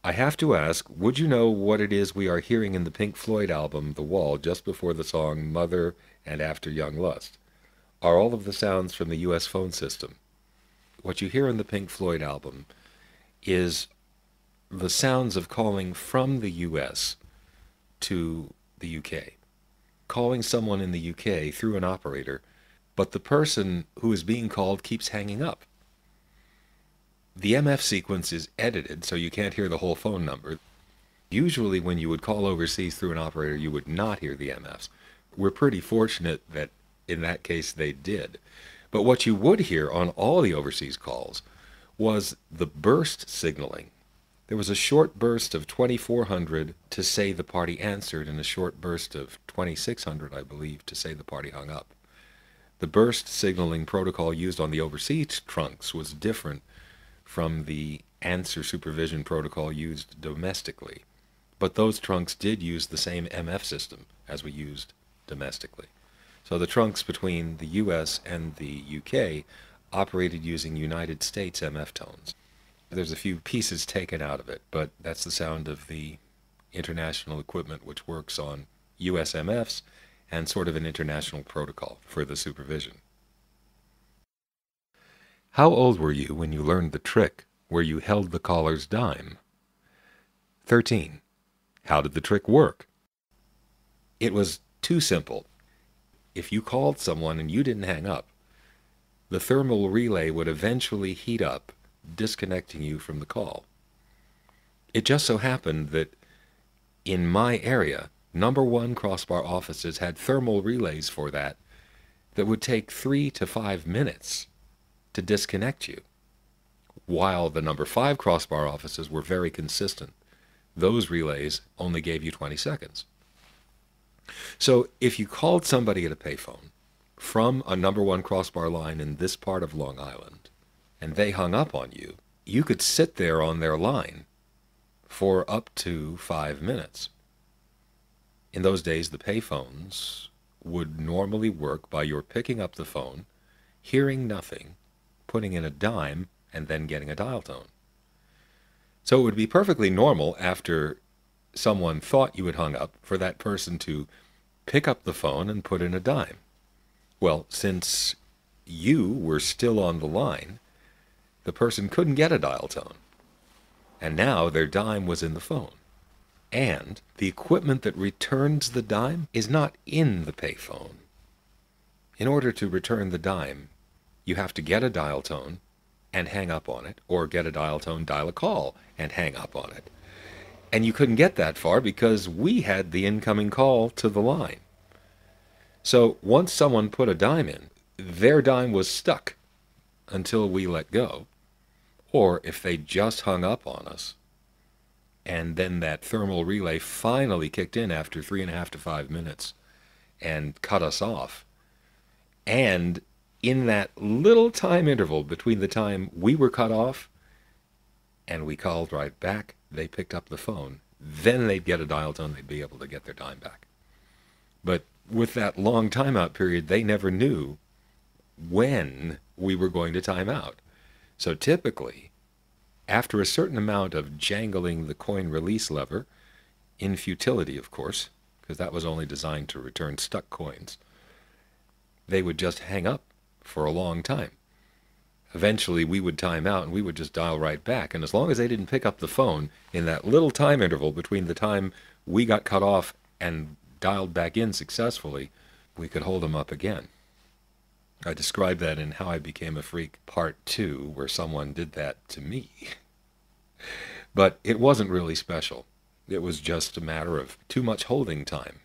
I have to ask, would you know what it is we are hearing in the Pink Floyd album, The Wall, just before the song Mother and After Young Lust? Are all of the sounds from the U.S. phone system. What you hear in the Pink Floyd album is the sounds of calling from the U.S. to the U.K., calling someone in the U.K. through an operator, but the person who is being called keeps hanging up. The MF sequence is edited so you can't hear the whole phone number. Usually when you would call overseas through an operator, you would not hear the MFs. We're pretty fortunate that in that case they did. But what you would hear on all the overseas calls was the burst signaling. There was a short burst of 2400 to say the party answered and a short burst of 2600, I believe, to say the party hung up. The burst signaling protocol used on the overseas trunks was different from the answer supervision protocol used domestically. But those trunks did use the same MF system as we used domestically. So the trunks between the US and the UK operated using United States MF tones. There's a few pieces taken out of it, but that's the sound of the international equipment which works on US MFs and sort of an international protocol for the supervision. How old were you when you learned the trick where you held the caller's dime? 13. How did the trick work? It was too simple. If you called someone and you didn't hang up, the thermal relay would eventually heat up, disconnecting you from the call. It just so happened that in my area, number 1 crossbar offices had thermal relays for that would take 3 to 5 minutes to disconnect you, while the number 5 crossbar offices were very consistent. Those relays only gave you 20 seconds. So if you called somebody at a payphone from a number 1 crossbar line in this part of Long Island, and they hung up on you, you could sit there on their line for up to 5 minutes. In those days, the payphones would normally work by your picking up the phone, hearing nothing, putting in a dime, and then getting a dial tone. So it would be perfectly normal after someone thought you had hung up for that person to pick up the phone and put in a dime. Well, since you were still on the line, the person couldn't get a dial tone. And now their dime was in the phone. And the equipment that returns the dime is not in the payphone. In order to return the dime, you have to get a dial tone and hang up on it, or get a dial tone, dial a call, and hang up on it. And you couldn't get that far because we had the incoming call to the line. So once someone put a dime in, their dime was stuck until we let go. Or if they just hung up on us, and then that thermal relay finally kicked in after 3.5 to 5 minutes and cut us off. And in that little time interval between the time we were cut off and we called right back, they picked up the phone. Then they'd get a dial tone, they'd be able to get their dime back. But with that long timeout period, they never knew when we were going to time out. So typically, after a certain amount of jangling the coin release lever, in futility of course, because that was only designed to return stuck coins, they would just hang up for a long time. Eventually we would time out and we would just dial right back, and as long as they didn't pick up the phone in that little time interval between the time we got cut off and dialed back in successfully, we could hold them up again. I described that in How I Became a Freak Part 2, where someone did that to me. But it wasn't really special. It was just a matter of too much holding time.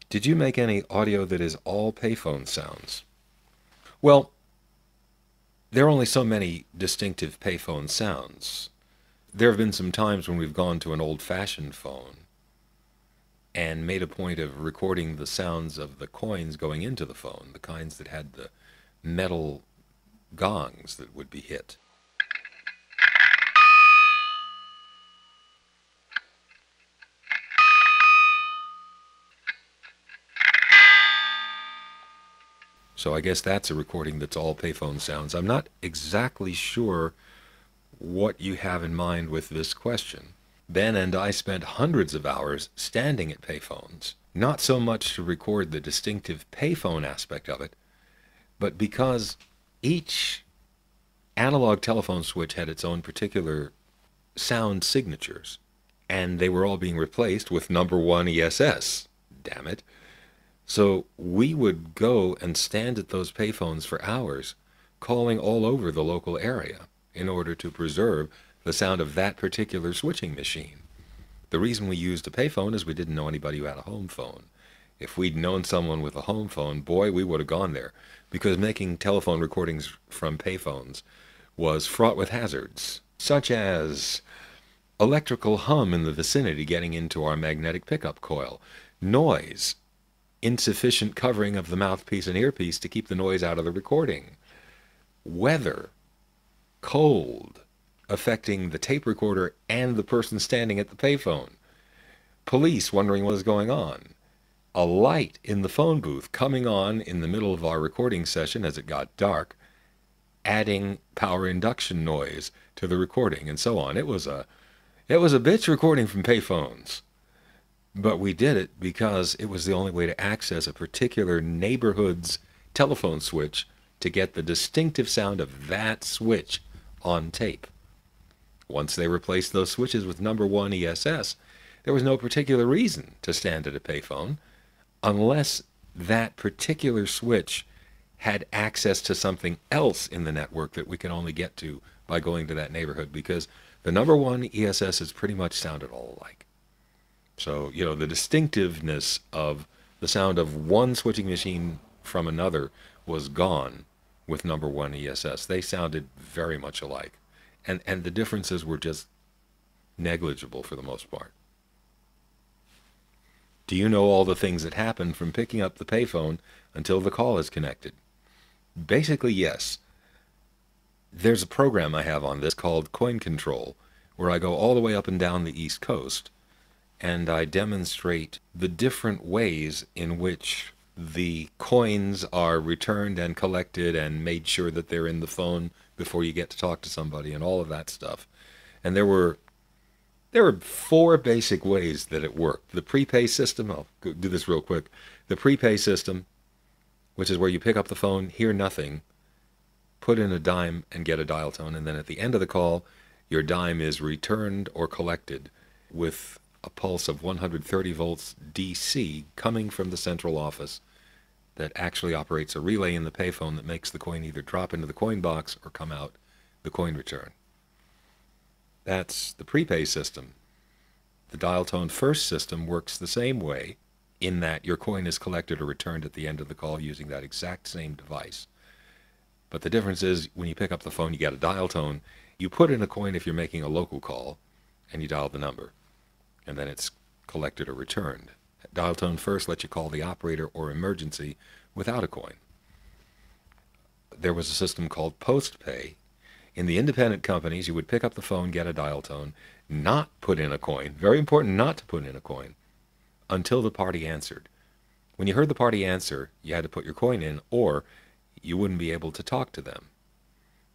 Did you make any audio that is all payphone sounds? Well, there are only so many distinctive payphone sounds. There have been some times when we've gone to an old-fashioned phone and made a point of recording the sounds of the coins going into the phone, the kinds that had the metal gongs that would be hit. So I guess that's a recording that's all payphone sounds. I'm not exactly sure what you have in mind with this question. Ben and I spent hundreds of hours standing at payphones, not so much to record the distinctive payphone aspect of it, but because each analog telephone switch had its own particular sound signatures, and they were all being replaced with number 1 ESS. Damn it. So we would go and stand at those payphones for hours, calling all over the local area in order to preserve the sound of that particular switching machine. The reason we used a payphone is we didn't know anybody who had a home phone. If we'd known someone with a home phone, boy, we would have gone there, because making telephone recordings from payphones was fraught with hazards, such as electrical hum in the vicinity getting into our magnetic pickup coil, noise, insufficient covering of the mouthpiece and earpiece to keep the noise out of the recording, weather, cold, affecting the tape recorder and the person standing at the payphone, police wondering what is going on, a light in the phone booth coming on in the middle of our recording session as it got dark, adding power induction noise to the recording, and so on. It was a bitch recording from payphones. But we did it because it was the only way to access a particular neighborhood's telephone switch to get the distinctive sound of that switch on tape. Once they replaced those switches with number 1 ESS, there was no particular reason to stand at a payphone unless that particular switch had access to something else in the network that we can only get to by going to that neighborhood, because the number 1 ESSs pretty much sounded all alike. So, the distinctiveness of the sound of one switching machine from another was gone with number 1 ESS. They sounded very much alike. And the differences were just negligible for the most part. Do you know all the things that happen from picking up the payphone until the call is connected? Basically, yes. There's a program I have on this called Coin Control, where I go all the way up and down the East Coast, and I demonstrate the different ways in which the coins are returned and collected and made sure that they're in the phone before you get to talk to somebody and all of that stuff. And there were 4 basic ways that it worked. The prepay system, I'll do this real quick. The prepay system, which is where you pick up the phone, hear nothing, put in a dime and get a dial tone, and then at the end of the call, your dime is returned or collected with a pulse of 130 volts DC coming from the central office that actually operates a relay in the payphone that makes the coin either drop into the coin box or come out the coin return. That's the prepay system. The dial tone first system works the same way, in that your coin is collected or returned at the end of the call using that exact same device. But the difference is, when you pick up the phone, you get a dial tone. You put in a coin if you're making a local call, and you dial the number, and then it's collected or returned. Dial tone first lets you call the operator or emergency without a coin. There was a system called postpay. In the independent companies, you would pick up the phone, get a dial tone, not put in a coin. Very important not to put in a coin until the party answered. When you heard the party answer, you had to put your coin in, or you wouldn't be able to talk to them.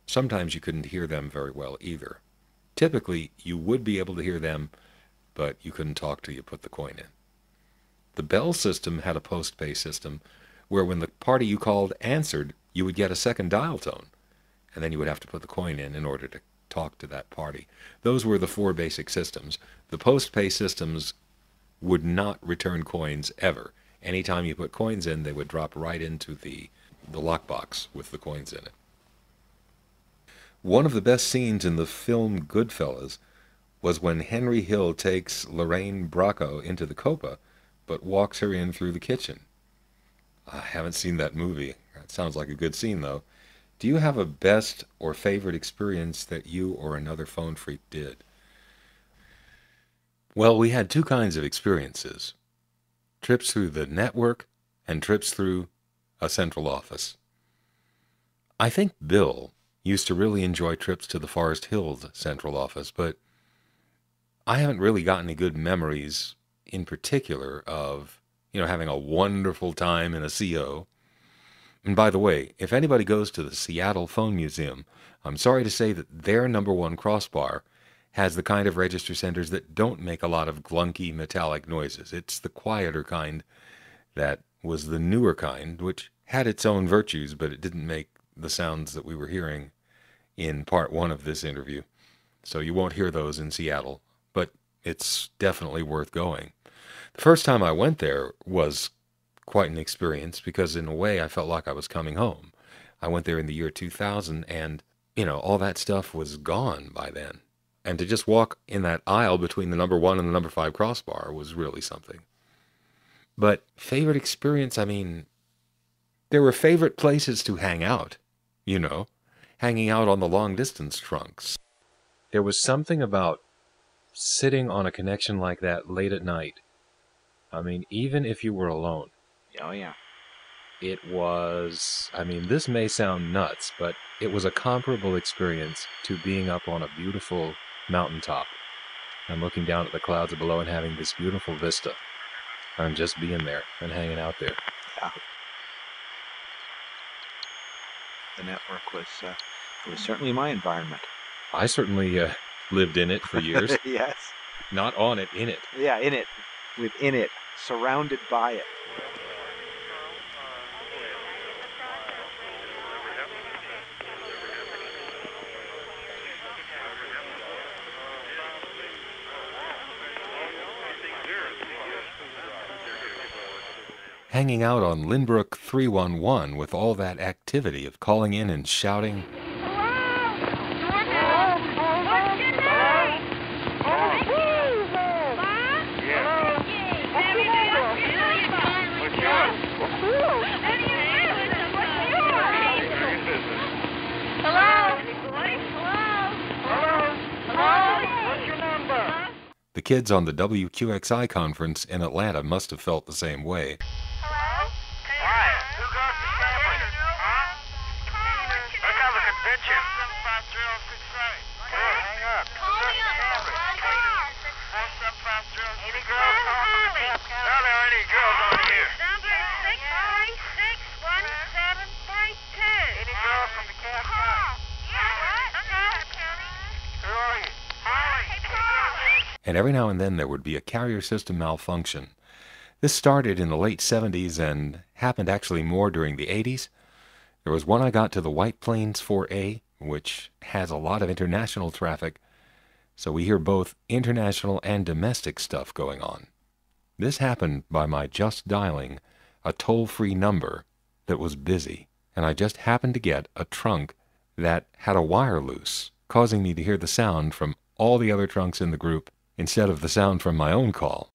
Sometimes you couldn't hear them very well either. Typically, you would be able to hear them, but you couldn't talk till you put the coin in. The Bell system had a post-pay system where when the party you called answered, you would get a second dial tone, and then you would have to put the coin in order to talk to that party. Those were the 4 basic systems. The post-pay systems would not return coins ever. Anytime you put coins in, they would drop right into the lockbox with the coins in it. One of the best scenes in the film Goodfellas was when Henry Hill takes Lorraine Bracco into the Copa, but walks her in through the kitchen. I haven't seen that movie. That sounds like a good scene, though. Do you have a best or favorite experience that you or another phone freak did? Well, we had 2 kinds of experiences. Trips through the network and trips through a central office. I think Bill used to really enjoy trips to the Forest Hills central office, but I haven't really got any good memories in particular of, having a wonderful time in a CO. And by the way, if anybody goes to the Seattle Phone Museum, I'm sorry to say that their #1 crossbar has the kind of register centers that don't make a lot of glunky metallic noises. It's the quieter kind that was the newer kind, which had its own virtues, but it didn't make the sounds that we were hearing in part 1 of this interview. So you won't hear those in Seattle, but it's definitely worth going. The first time I went there was quite an experience because in a way I felt like I was coming home. I went there in the year 2000 and, all that stuff was gone by then. And to just walk in that aisle between the #1 and the #5 crossbar was really something. But favorite experience, there were favorite places to hang out, hanging out on the long-distance trunks. There was something about sitting on a connection like that late at night. Even if you were alone. Oh, yeah. It was, this may sound nuts, but it was a comparable experience to being up on a beautiful mountaintop and looking down at the clouds below and having this beautiful vista. And just being there and hanging out there. Yeah. The network was certainly my environment. I certainly lived in it for years. Yes. Not on it, in it. Yeah, in it. Within it. Surrounded by it. Hanging out on Lynbrook 311 with all that activity of calling in and shouting. The kids on the WQXI conference in Atlanta must have felt the same way. Hello? Quiet. Who goes to camping? Huh? Let's have a convention. Hang up. Who goes to camping? 4750. Any girls calling from the camp? Are there any girls on here? Number 6361732. Any girls from the camp? Yeah, what? Who are you? And every now and then there would be a carrier system malfunction. This started in the late 70s and happened actually more during the 80s. There was one I got to the White Plains 4A, which has a lot of international traffic, so we hear both international and domestic stuff going on. This happened by my just dialing a toll-free number that was busy, and I just happened to get a trunk that had a wire loose, causing me to hear the sound from all the other trunks in the group instead of the sound from my own call.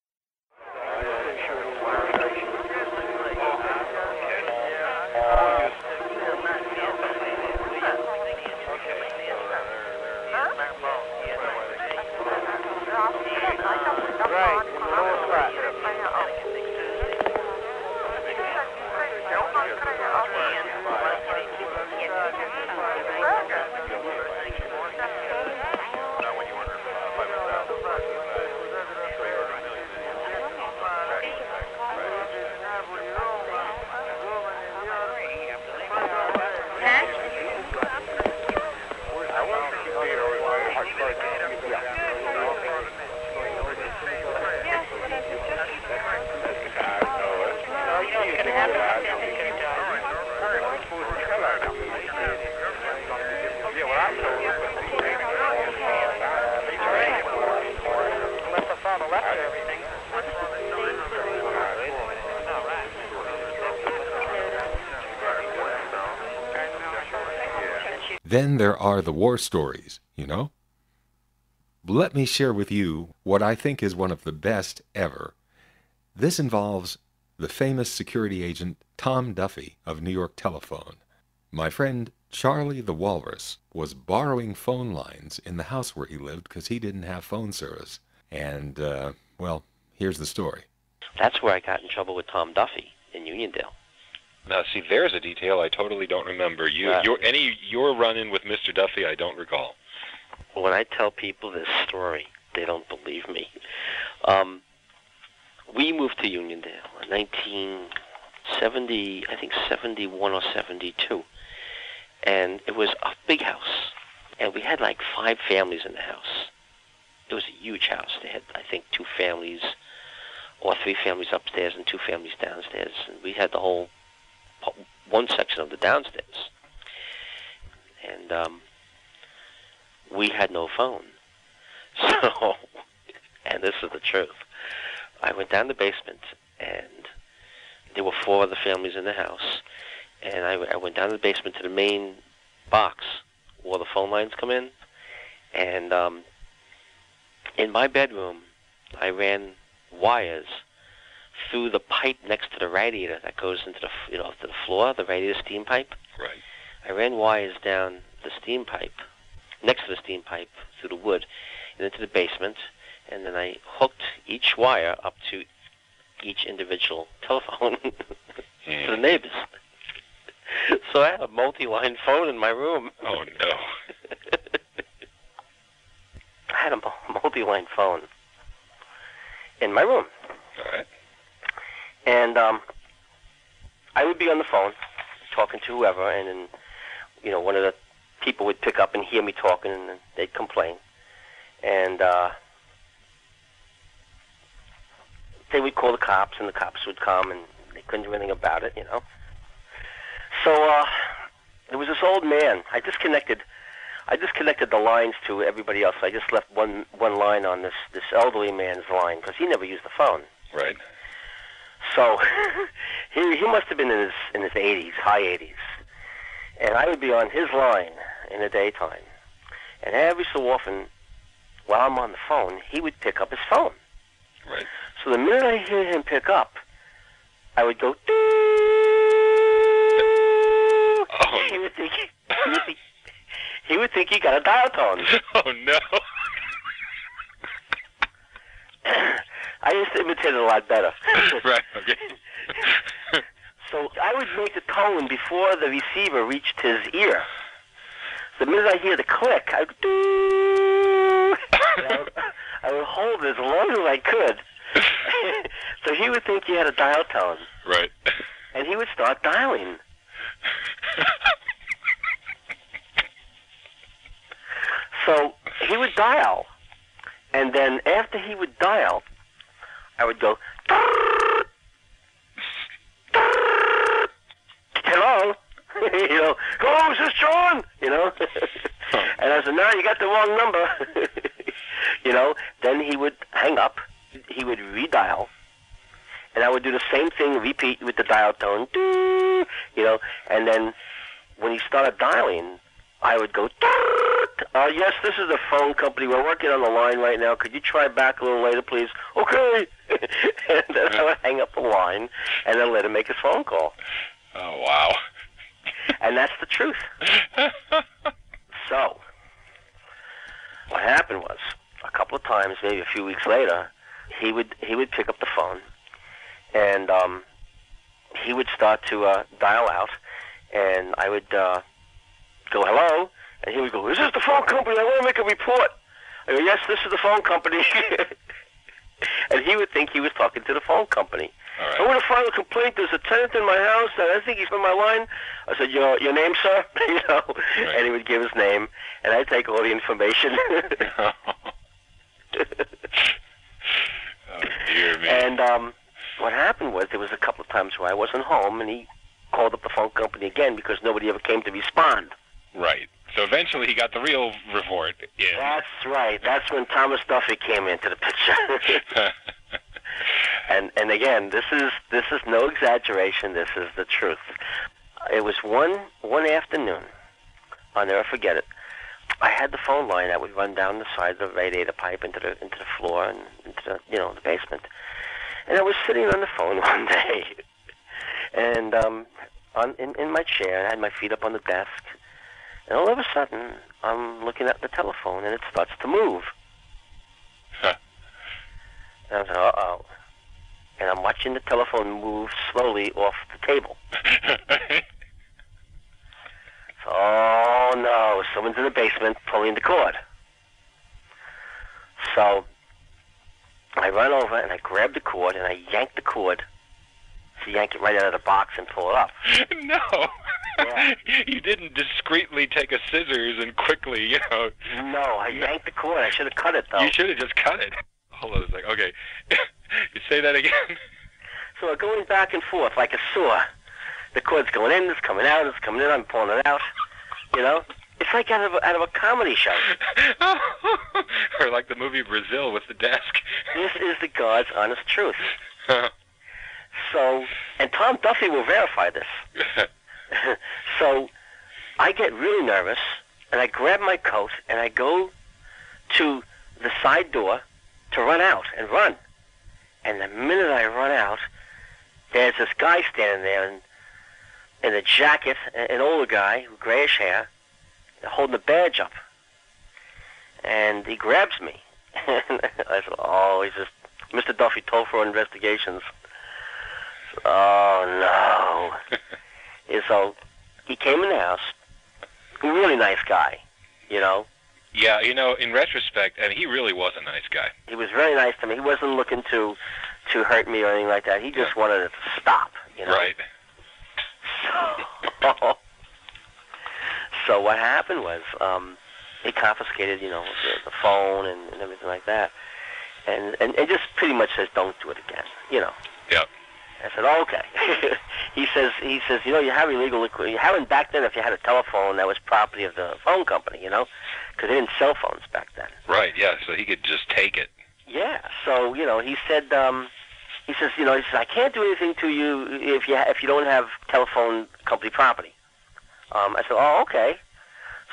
Then there are the war stories, Let me share with you what I think is one of the best ever. This involves the famous security agent Tom Duffy of New York Telephone. My friend Charlie the Walrus was borrowing phone lines in the house where he lived because he didn't have phone service. And, here's the story. That's where I got in trouble with Tom Duffy in Uniondale. Now, see, there's a detail I totally don't remember. Your run-in with Mr. Duffy, I don't recall. When I tell people this story, they don't believe me. We moved to Uniondale in 19 I think 71 or 72. And it was a big house. And we had like 5 families in the house. It was a huge house. They had, I think, 2 families or 3 families upstairs and 2 families downstairs. And we had the whole, one section of the downstairs. And we had no phone. So, and this is the truth. I went down the basement, and there were 4 other families in the house. And I went down to the basement to the main box where the phone lines come in. And in my bedroom, I ran wires through the pipe next to the radiator that goes into the, to the floor, the radiator steam pipe. Right. I ran wires down the steam pipe, next to the steam pipe, through the wood, and into the basement. And then I hooked each wire up to each individual telephone to the neighbors. So I had a multi-line phone in my room. Oh, no. I had a multi-line phone in my room. All right. And I would be on the phone talking to whoever, and then, one of the people would pick up and hear me talking, and they'd complain. And they would call the cops, and the cops would come, and they couldn't do anything about it, So there was this old man. I disconnected the lines to everybody else. I just left one line on this elderly man's line because he never used the phone. Right. So he must have been in his 80s, high 80s, and I would be on his line in the daytime. And every so often, while I'm on the phone, he would pick up his phone. Right. So the minute I hear him pick up, I would go. Oh. He would think he got a dial tone. Oh no. I used to imitate it a lot better. Right. Okay. So I would make the tone before the receiver reached his ear. The minute I hear the click, I would hold it as long as I could. So he would think he had a dial tone. Right. And he would start dialing. So he would dial, and then after he would dial, I would go, hello, hello, is this John? And I said, no, you got the wrong number. Then he would hang up, he would redial, and I would do the same thing, repeat with the dial tone, and then when he started dialing, I would go, yes, this is the phone company. We're working on the line right now. Could you try back a little later, please? Okay. And then I would hang up the line and then let him make his phone call. Oh, wow. And that's the truth. So, what happened was, a couple of times, maybe a few weeks later, he would pick up the phone, and he would start to dial out, and I would go, hello, and he would go, is this the phone company? I want to make a report. I go, yes, this is the phone company. And he would think he was talking to the phone company. All right. I want to file a complaint. There's a tenant in my house, and I think he's on my line. I said, your name, sir? Right. And he would give his name, and I'd take all the information. Oh, dear me. And what happened was there was a couple of times where I wasn't home, and he called up the phone company again because nobody ever came to respond. Right. So eventually he got the real report. Yeah. That's right. That's when Thomas Duffy came into the picture. And again, this is no exaggeration. This is the truth. It was one afternoon. I'll never forget it. I had the phone line that would run down the side of the radiator pipe into the floor and into the basement. And I was sitting on the phone one day, and in my chair, I had my feet up on the desk. And all of a sudden, I'm looking at the telephone, and it starts to move. Huh. And I was like, uh-oh. And I'm watching the telephone move slowly off the table. So, oh, no, someone's in the basement pulling the cord. So I run over, and I grab the cord, and I yank the cord to yank it right out of the box and pull it up. No. Yeah. You didn't discreetly take a scissors and quickly, No, I yanked the cord. I should have cut it, though. You should have just cut it. Hold on a second. Okay. You say that again? So we're going back and forth like a saw. The cord's going in, it's coming out, it's coming in, I'm pulling it out. It's like out of a comedy show. Or like the movie Brazil with the desk. This is the God's honest truth. So, and Tom Duffy will verify this. So, I get really nervous, and I grab my coat, and I go to the side door to run out and run. And the minute I run out, there's this guy standing there in a jacket, an older guy, grayish hair, holding a badge up. And he grabs me. And I said, oh, he's just Mr. Duffy, told for investigations. Oh, no. And so he came in the house. A really nice guy, Yeah, in retrospect, and he really was a nice guy. He was very nice to me. He wasn't looking to hurt me or anything like that. He just wanted it to stop, Right. So what happened was he confiscated, the phone and everything like that. And just pretty much says, don't do it again, Yep. I said, oh, okay. He says, you have illegal equipment. You haven't back then. If you had a telephone, that was property of the phone company, because they didn't sell phones back then. Right. Yeah. So he could just take it. Yeah. So he said, I can't do anything to you if you don't have telephone company property. I said, oh, okay.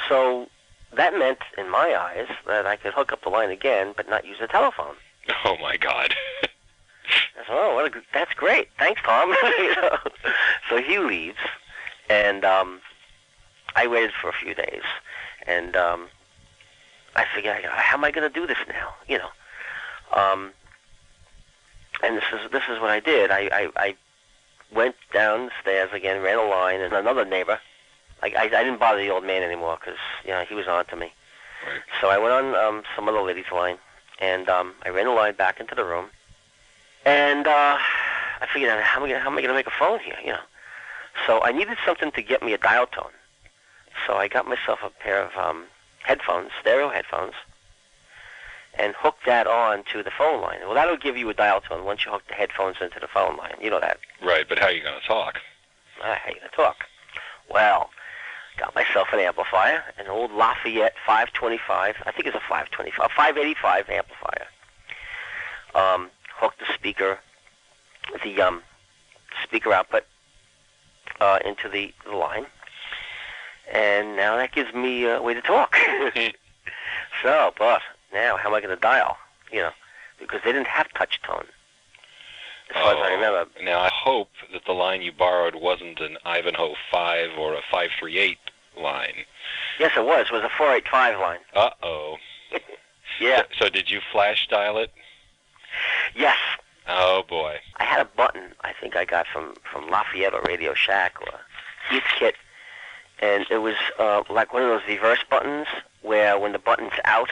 So that meant, in my eyes, that I could hook up the line again, but not use the telephone. Oh my God. I said, oh, that's great. Thanks, Tom. So he leaves, and I waited for a few days, and I figured, how am I going to do this now? And this is what I did. I went downstairs again, ran a line, and another neighbor. I didn't bother the old man anymore because he was on to me. Right. So I went on some other lady's line, and I ran a line back into the room. And I figured out, how am I going to make a phone here, So I needed something to get me a dial tone. So I got myself a pair of headphones, stereo headphones, and hooked that on to the phone line. Well, that'll give you a dial tone once you hook the headphones into the phone line. You know that. Right, but how are you going to talk? How are you going to talk? Well, got myself an amplifier, an old Lafayette 525. I think it's a 525, 585 amplifier. Hooked the speaker output into the line, and now that gives me a way to talk. So, but now how am I going to dial? Because they didn't have touch tone, as far as I remember. Now I hope that the line you borrowed wasn't an Ivanhoe 5 or a 538 line. Yes, it was. It was a 485 line. Uh-oh. Yeah. So did you flash dial it? Yes. Oh, boy. I had a button I think I got from Lafayette or Radio Shack or Heath Kit, and it was like one of those reverse buttons where when the button's out,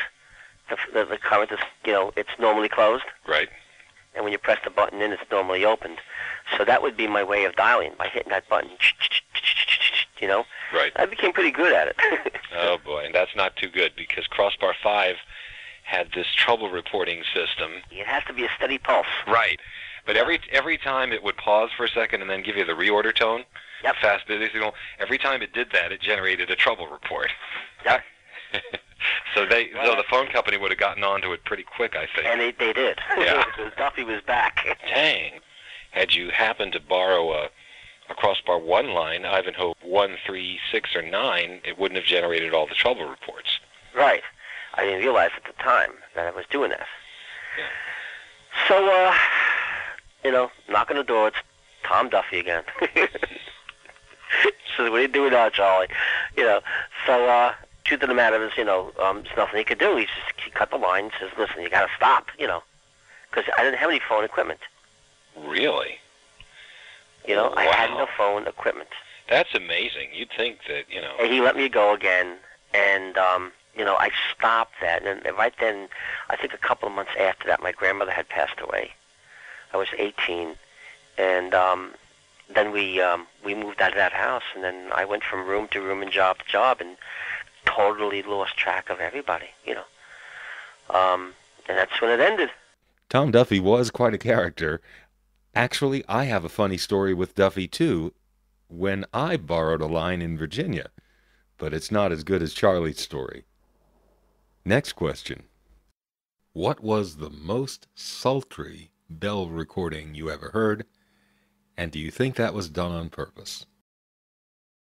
the current is, it's normally closed. Right. And when you press the button in, it's normally opened. So that would be my way of dialing, by hitting that button, Right. I became pretty good at it. Oh, boy, and that's not too good because Crossbar 5 had this trouble reporting system. It has to be a steady pulse. Right. But every time it would pause for a second and then give you the reorder tone, yep. Fast busy signal, every time it did that, it generated a trouble report. Yep. So the phone company would have gotten onto it pretty quick, I think. And they did. Yeah. Duffy was back. Dang. Had you happened to borrow a Crossbar 1 line, Ivanhoe 1, 3, 6, or 9, it wouldn't have generated all the trouble reports. Right. I didn't realize at the time that I was doing that. Yeah. So, knock on the door, it's Tom Duffy again. Says, what are you doing now, Charlie? So, truth of the matter is, there's nothing he could do. He cut the line, says, listen, you got to stop, because I didn't have any phone equipment. Really? I had no phone equipment. That's amazing. You'd think that, And he let me go again, and, I stopped that. And right then, I think a couple of months after that, my grandmother had passed away. I was 18, and then we moved out of that house, and then I went from room to room and job to job, and totally lost track of everybody, and that's when it ended. Tom Duffy was quite a character. Actually, I have a funny story with Duffy, too, when I borrowed a line in Virginia, but it's not as good as Charlie's story. Next question. What was the most sultry bell recording you ever heard, and do you think that was done on purpose?